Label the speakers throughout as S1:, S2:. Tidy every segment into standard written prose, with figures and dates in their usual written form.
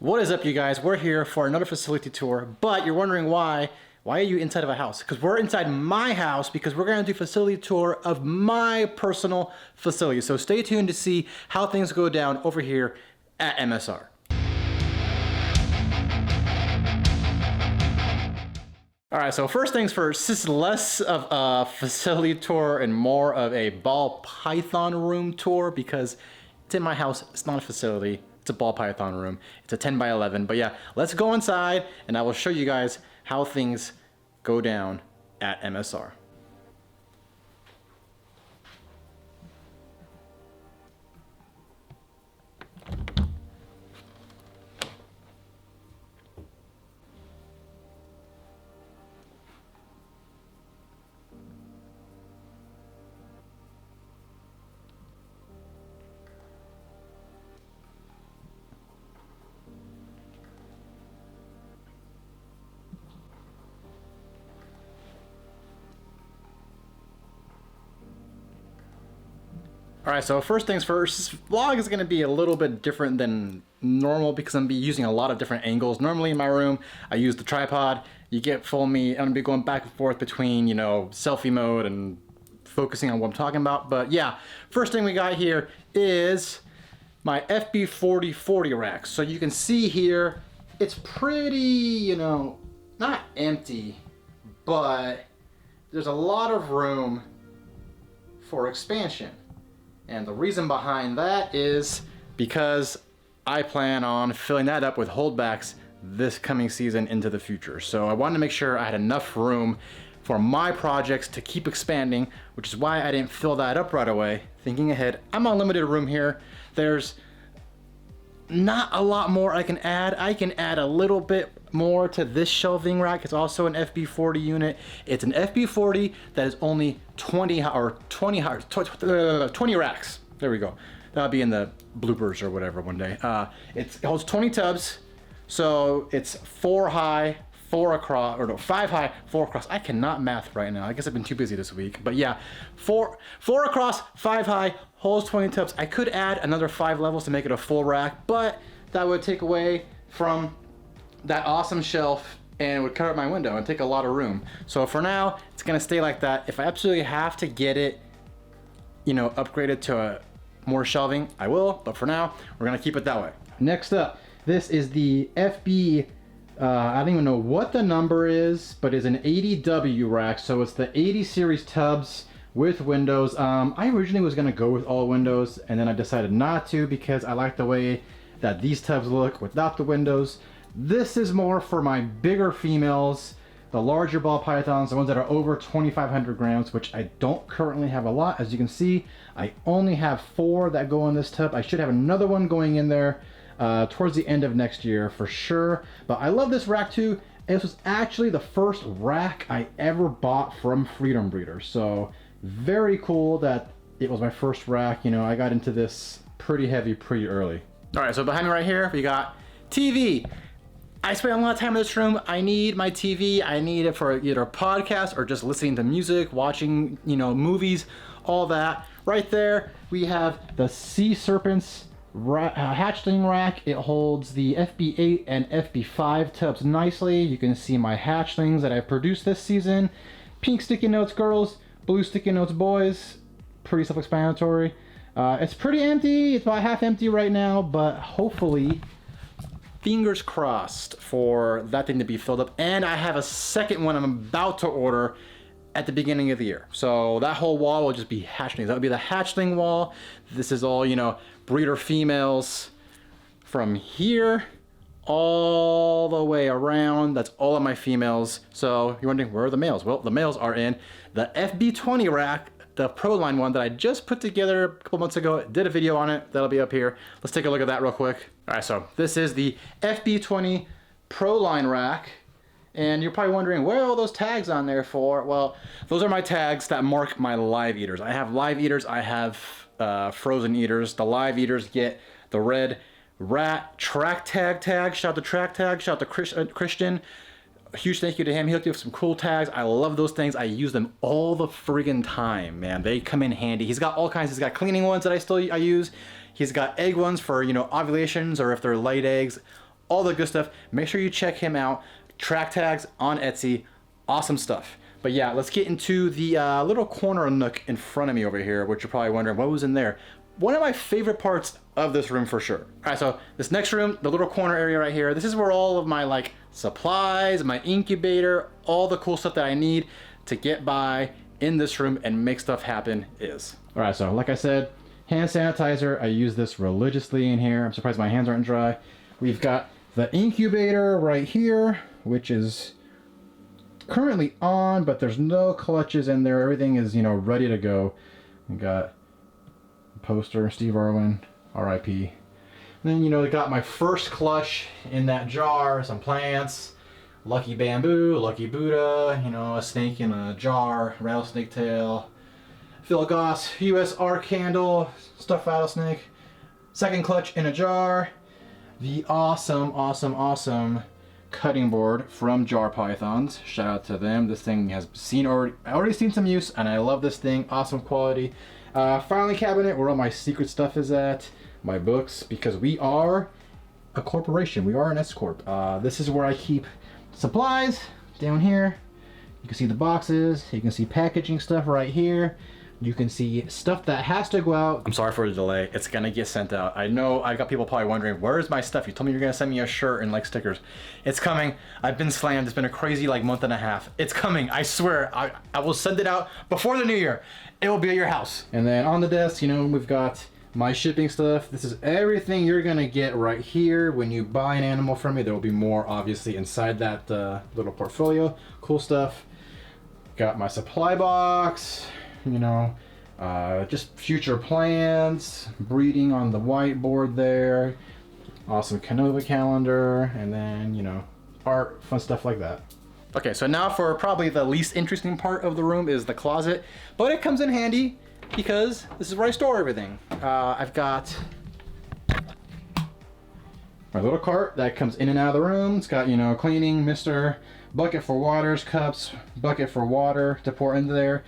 S1: What is up, you guys? We're here for another facility tour, but you're wondering why are you inside of a house? Because we're inside my house because we're going to do a facility tour of my personal facility. So stay tuned to see how things go down over here at MSR. All right, so first things first, this is less of a facility tour and more of a ball python room tour because it's in my house. It's not a facility. It's a ball python room. It's a 10 by 11. But yeah, let's go inside and I will show you guys how things go down at MSR. All right, so first things first, this vlog is gonna be a little bit different than normal because I'm gonna be using a lot of different angles. Normally in my room, I use the tripod. You get full me, I'm gonna be going back and forth between, selfie mode and focusing on what I'm talking about. But yeah, first thing we got here is my FB4040 rack. So you can see here, it's pretty, not empty, but there's a lot of room for expansion. And the reason behind that is because I plan on filling that up with holdbacks this coming season into the future. So I wanted to make sure I had enough room for my projects to keep expanding, which is why I didn't fill that up right away. Thinking ahead, I'm on limited room here. There's not a lot more I can add. I can add a little bit more to this shelving rack. It's also an FB40 unit. It's an FB40 that is only 20 racks. There we go. That'll be in the bloopers or whatever one day. It holds 20 tubs, so it's 4 high, 4 across, or no, 5 high, 4 across. I cannot math right now. I guess I've been too busy this week. But yeah, 4 across, 5 high, holds 20 tubs. I could add another 5 levels to make it a full rack, but that would take away from that awesome shelf and it would cover my window and take a lot of room. So for now, it's gonna stay like that. If I absolutely have to get it, upgraded to more shelving, I will, but for now, we're gonna keep it that way. Next up, this is the FB, I don't even know what the number is, but it's an 80W rack. So it's the 80 series tubs with windows. I originally was gonna go with all windows and then I decided not to because I like the way that these tubs look without the windows. This is more for my bigger females, the larger ball pythons, the ones that are over 2,500 grams, which I don't currently have a lot. As you can see, I only have 4 that go in this tub. I should have another one going in there towards the end of next year for sure. But I love this rack too. This was actually the first rack I ever bought from Freedom Breeder. So very cool that it was my first rack. I got into this pretty heavy pretty early. All right, so behind me right here, we got TV. I spend a lot of time in this room. I need my TV. I need it for either a podcast or just listening to music, watching, movies, all that. Right there, we have the Sea Serpents hatchling rack. It holds the FB8 and FB5 tubs nicely. You can see my hatchlings that I've produced this season. Pink sticky notes girls, blue sticky notes boys. Pretty self-explanatory. It's pretty empty. It's about half empty right now, but hopefully, fingers crossed for that thing to be filled up. And I have a second one I'm about to order at the beginning of the year. So that whole wall will just be hatchlings. That would be the hatchling wall. This is all, breeder females from here all the way around. That's all of my females. So you're wondering, where are the males? Well, the males are in the FB20 rack, the Pro Line one that I just put together a couple months ago. Did a video on it. That'll be up here. Let's take a look at that real quick. All right, so this is the FB20 Pro Line rack. And you're probably wondering, what are all those tags on there for? Well, those are my tags that mark my live eaters. I have live eaters. I have frozen eaters. The live eaters get the red rat track tag. Shout out to track tag. Shout out to Christian. A huge thank you to him. He hooked me up some cool tags. I love those things. I use them all the friggin' time, man. They come in handy. He's got all kinds. He's got cleaning ones that I use. He's got egg ones for, ovulations or if they're laid eggs. all the good stuff. Make sure you check him out. Track tags on Etsy, awesome stuff. But yeah, let's get into the little corner nook in front of me over here, which you're probably wondering what was in there. One of my favorite parts of this room for sure. All right, so this next room, the little corner area right here, this is where all of my like supplies, my incubator, all the cool stuff that I need to get by in this room and make stuff happen is. All right, so like I said, hand sanitizer, I use this religiously in here. I'm surprised my hands aren't dry. We've got the incubator right here, which is currently on, but there's no clutches in there. Everything is, you know, ready to go. We got a poster, Steve Irwin, RIP. And then, you know, I got my first clutch in that jar, some plants, lucky bamboo, lucky Buddha, you know, a snake in a jar, rattlesnake tail, Phil Goss USR candle, stuffed rattlesnake, second clutch in a jar, the awesome cutting board from Jar Pythons. Shout out to them. This thing has already seen some use, and I love this thing. Awesome quality. Filing cabinet where all my secret stuff is at. My books, because we are a corporation. We are an S Corp. This is where I keep supplies down here. You can see the boxes. You can see packaging stuff right here. You can see stuff that has to go out. I'm sorry for the delay. It's gonna get sent out. I know I got people probably wondering, where's my stuff? You told me you're gonna send me a shirt and like stickers. It's coming. I've been slammed. It's been a crazy like month and a half. It's coming. I swear. I will send it out before the new year. It will be at your house. And then on the desk, you know, we've got my shipping stuff. This is everything you're gonna get right here. When you buy an animal from me, there will be more obviously inside that little portfolio. Cool stuff. Got my supply box. You know, just future plans, breeding on the whiteboard there, awesome Canova calendar, and then, you know, art, fun stuff like that. Okay, so now for probably the least interesting part of the room is the closet, but it comes in handy because this is where I store everything. I've got my little cart that comes in and out of the room. It's got, you know, cleaning, mister, bucket for waters, cups, bucket for water to pour into there.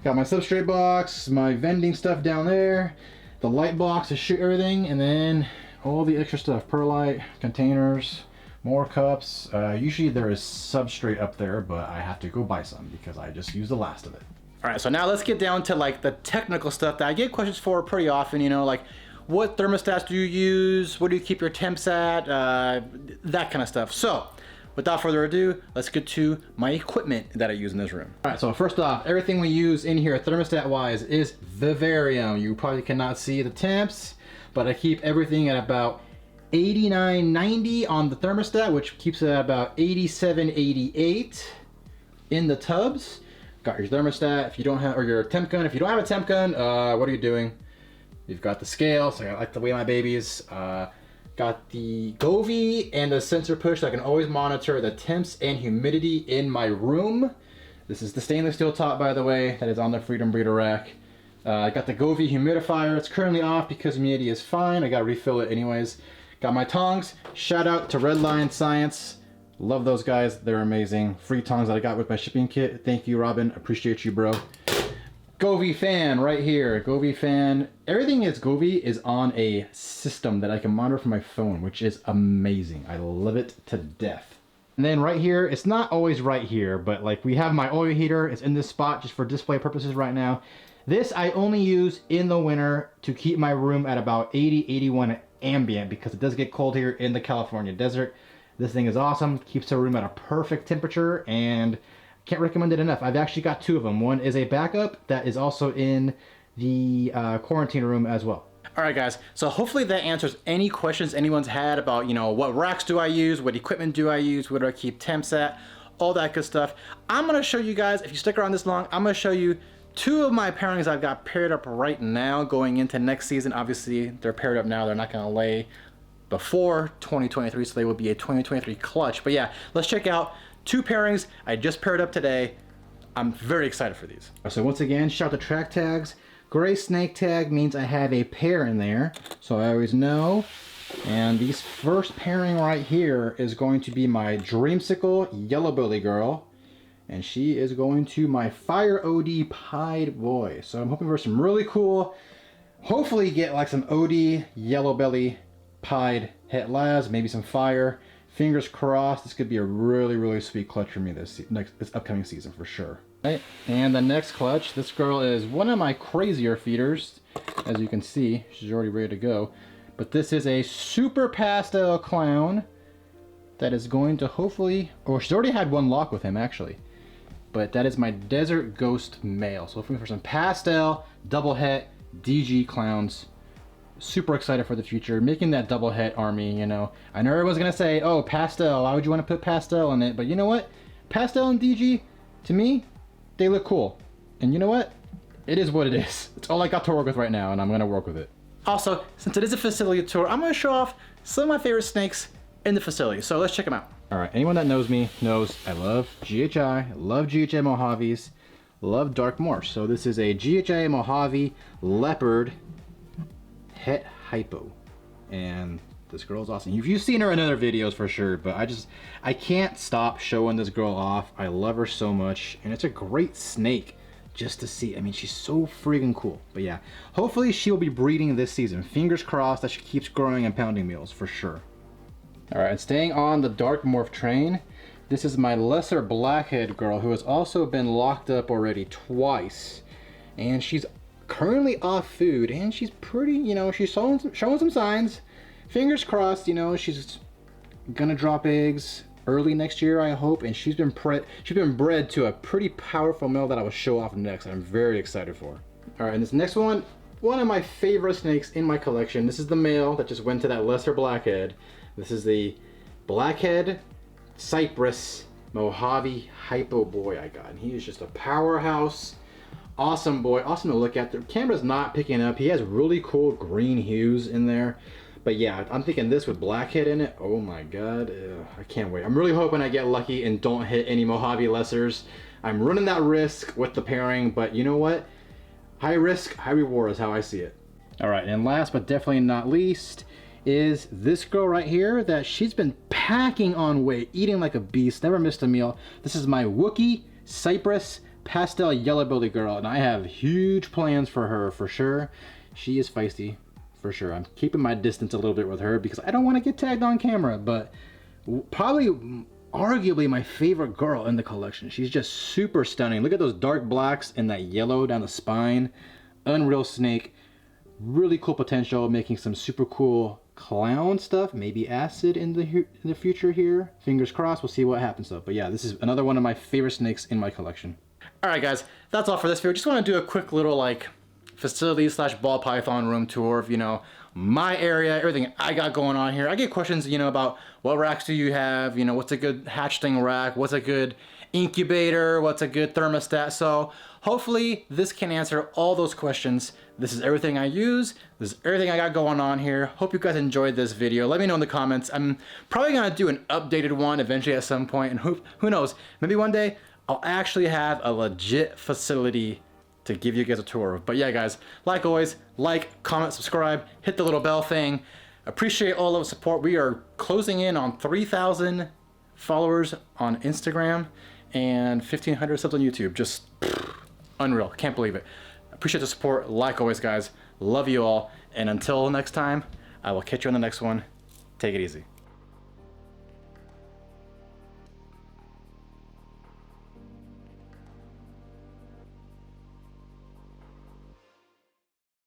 S1: Got my substrate box, my vending stuff down there, the light box to shoot everything, and then all the extra stuff, perlite, containers, more cups. Usually there is substrate up there, but I have to go buy some because I just used the last of it. All right, so now let's get down to like the technical stuff that I get questions for pretty often, you know, like what thermostats do you use? What do you keep your temps at? That kind of stuff. So, without further ado, let's get to my equipment that I use in this room. All right, so first off, everything we use in here thermostat-wise is Vivarium. You probably cannot see the temps, but I keep everything at about 89, 90 on the thermostat, which keeps it at about 87, 88 in the tubs. Got your thermostat if you don't have, or your temp gun. If you don't have a temp gun, what are you doing? You've got the scale, so I like to weigh my babies. Got the Govee and the sensor push so I can always monitor the temps and humidity in my room. This is the stainless steel top, by the way, that is on the Freedom Breeder rack. I got the Govee humidifier. It's currently off because humidity is fine. I gotta refill it anyways. Got my tongs. Shout out to Redline Science. Love those guys. They're amazing. Free tongs that I got with my shipping kit. Thank you, Robin. Appreciate you, bro. Govee fan right here. Govee fan. Everything is Govee is on a system that I can monitor from my phone, which is amazing. I love it to death. And then right here, it's not always right here, but like we have my oil heater. It's in this spot just for display purposes right now. This I only use in the winter to keep my room at about 80, 81 ambient because it does get cold here in the California desert. This thing is awesome. Keeps the room at a perfect temperature and can't recommend it enough. I've actually got two of them. One is a backup that is also in the quarantine room as well. All right, guys. So hopefully that answers any questions anyone's had about, you know, what racks do I use? What equipment do I use? Where do I keep temps at? All that good stuff. I'm going to show you guys, if you stick around this long, I'm going to show you two of my pairings I've got paired up right now going into next season. Obviously, they're paired up now. They're not going to lay before 2023, so they will be a 2023 clutch. But yeah, let's check out two pairings I just paired up today. I'm very excited for these. So once again, shout out to track tags. Gray snake tag means I have a pair in there, so I always know. And these first pairing right here is going to be my Dreamsicle Yellow Belly Girl, and she is going to my Fire OD Pied Boy. So I'm hoping for some really cool, hopefully get like some OD Yellow Belly Pied Het Laz, maybe some fire. Fingers crossed, this could be a really, really sweet clutch for me this upcoming season for sure. Right, and the next clutch, this girl is one of my crazier feeders. As you can see, she's already ready to go. But this is a super pastel clown that is going to hopefully, or she's already had one lock with him actually. But that is my Desert Ghost male. So looking for some pastel, double het, DG clowns. Super excited for the future, making that double het army, you know. I know everyone's gonna say, oh, pastel, why would you want to put pastel in it? But you know what? Pastel and DG, to me, they look cool. And you know what? It is what it is. It's all I got to work with right now, and I'm gonna work with it. Also, since it is a facility tour, I'm gonna show off some of my favorite snakes in the facility. So let's check them out. All right, anyone that knows me knows I love GHI, love GHI Mojaves, love Dark Morse. So this is a GHI Mojave Leopard Het Hypo, and this girl's awesome. You've seen her in other videos for sure, but I can't stop showing this girl off. I love her so much, and it's a great snake just to see. I mean, she's so freaking cool. But yeah, hopefully she will be breeding this season. Fingers crossed that she keeps growing and pounding meals for sure. All right, staying on the dark morph train, this is my lesser blackhead girl who has also been locked up already twice, and she's currently off food, and she's pretty, you know, she's showing some signs. Fingers crossed, you know, she's gonna drop eggs early next year, I hope, and she's been bred to a pretty powerful male that I will show off next. I'm very excited for. All right, and this next one of my favorite snakes in my collection. This is the male that just went to that lesser blackhead. This is the Blackhead Cypress Mojave Hypo boy I got, and he is just a powerhouse. Awesome boy, awesome to look at. The camera's not picking up. He has really cool green hues in there. But yeah, I'm thinking this with blackhead in it. Oh my god, I can't wait. I'm really hoping I get lucky and don't hit any Mojave lessers. I'm running that risk with the pairing, but you know what? High risk, high reward is how I see it. All right, and last but definitely not least is this girl right here that she's been packing on weight, eating like a beast, never missed a meal. This is my Wookie Cypress pastel yellow-bellied girl, and I have huge plans for her for sure. She is feisty for sure. I'm keeping my distance a little bit with her because I don't want to get tagged on camera, but probably arguably my favorite girl in the collection. She's just super stunning. Look at those dark blacks and that yellow down the spine. Unreal snake. Really cool potential, making some super cool clown stuff, maybe acid in the future here. Fingers crossed, we'll see what happens though. But yeah, this is another one of my favorite snakes in my collection. Alright guys, that's all for this video. Just want to do a quick little like facility / ball python room tour of, you know, my area, everything I got going on here. I get questions, you know, about what racks do you have, you know, what's a good hatchling rack, what's a good incubator, what's a good thermostat. So hopefully this can answer all those questions. This is everything I use. This is everything I got going on here. Hope you guys enjoyed this video. Let me know in the comments. I'm probably gonna do an updated one eventually at some point, and who knows, maybe one day I'll actually have a legit facility to give you guys a tour of. But yeah guys, like always, like, comment, subscribe, hit the little bell thing. Appreciate all of the support. We are closing in on 3,000 followers on Instagram and 1,500 subs on YouTube. Just unreal, can't believe it. Appreciate the support, like always guys. Love you all, and until next time, I will catch you on the next one. Take it easy.